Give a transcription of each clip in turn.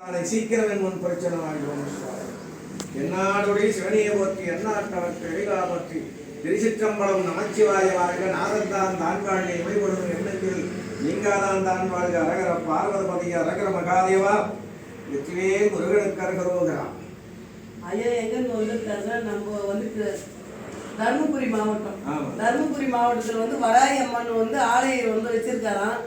சீக்கிரம் முன் பிரச்சனை வாங்கிடுவோம். என்னாடுடைய சிவனையை போற்றி எண்ணாட்டவற்றை எழிலா போற்றி திருச்சிற்றம்பலம் நமச்சிவாய வாழ்க. நாதந்தான் தான் வாழ்க இமைப்படுத்தும் எண்ணத்தில் நீங்காதான் தான் வாழ்க. அரகர பார்வதபதி அரகர மகாதேவா வெற்றிவே முருகனுக்கு அரகரோகிறான். ஐயா எங்கன்னு வந்திருக்காங்க. நம்ம வந்து தருமபுரி மாவட்டம். தருமபுரி மாவட்டத்தில் வராகி அம்மன் ஆலயம் வச்சிருக்காராம்.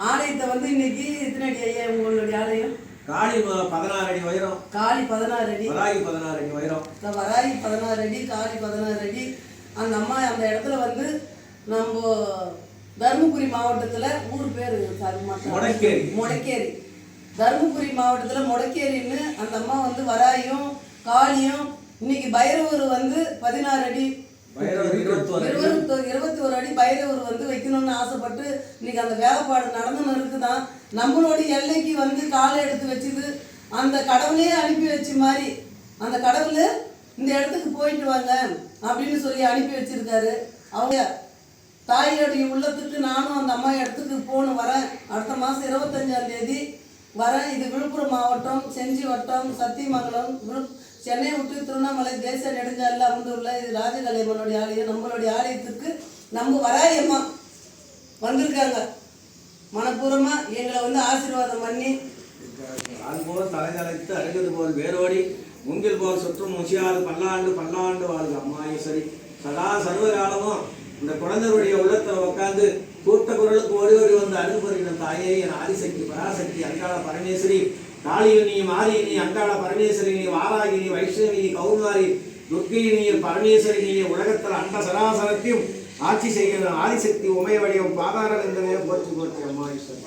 ஆலயத்தை இன்னைக்கு எத்தனை அடி ஐயா உங்களுடைய ஆலயம்? காளி 16 அடி உயரம். காளி 16 அடி, வராகி 16 அடி உயரம். வராகி 16 அடி, காளி 16 அடி. அந்த அம்மா அந்த இடத்துல நம்ம தருமபுரி மாவட்டத்தில் ஊர் பேர் மொடக்கேரி. தருமபுரி மாவட்டத்தில் மொடக்கேரின்னு அந்த அம்மா வராயும் காளியும். இன்னைக்கு பைரவர் 16 அடி, 21 அடி பைரவர் வைக்கணும்னு ஆசைப்பட்டு இன்னைக்கு அந்த வேலைப்பாடு நடந்துன்னு இருக்குதான். நம்மளுடைய எல்லைக்கு காலை எடுத்து வச்சுது. அந்த கடவுளே அனுப்பி வச்ச மாதிரி அந்த கடவுள் இந்த இடத்துக்கு போயிட்டு வாங்க அப்படின்னு சொல்லி அனுப்பி வச்சிருக்காரு. அவங்க தாயோடைய உள்ளத்துக்கு நானும் அந்த அம்மா இடத்துக்கு வரேன். அடுத்த மாதம் 25ஆம் தேதி வரேன். இது விழுப்புரம் மாவட்டம், செஞ்சி வட்டம், சத்தியமங்கலம், சென்னை விட்டு திருவண்ணாமலை தேசிய நெடுஞ்சாலையில் அமர்ந்துள்ள இது ராஜகலையம்மனுடைய ஆலயம். நம்மளுடைய ஆலயத்துக்கு நம்ம வராகி அம்மா வந்திருக்காங்க. மனப்பூர்வமாக எங்களை ஆசீர்வாதம் பண்ணி அதுபோல் தலைதலைத்து அருகது போல் வேரோடி மூங்கில் போல் சுற்றும் முசியாது பல்லாண்டு பல்லாண்டு வாழ்க. அம்மாயேஸ்வரி சதா சர்வகாலமும் இந்த குழந்தைகளுடைய உள்ளத்தில் உட்காந்து கூட்ட குரலுக்கு ஓடி அனுபவிக்கிற தாயே என் ஆதிசக்தி பராசக்தி அங்காள பரமேஸ்வரி காளியினி மாரியினி அங்காள பரமேஸ்வரினி வாராகினி வைஷ்ணவினி கௌமாரி துர்க்கையினி பரமேஸ்வரினி உலகத்தில் அண்ட சராசரத்தையும் ஆட்சி செய்கிற ஆதிசக்தி உமைய வடிவம் பாதார வெந்தனையை போற்றி போற்றி. அம்மாயேஸ்வரி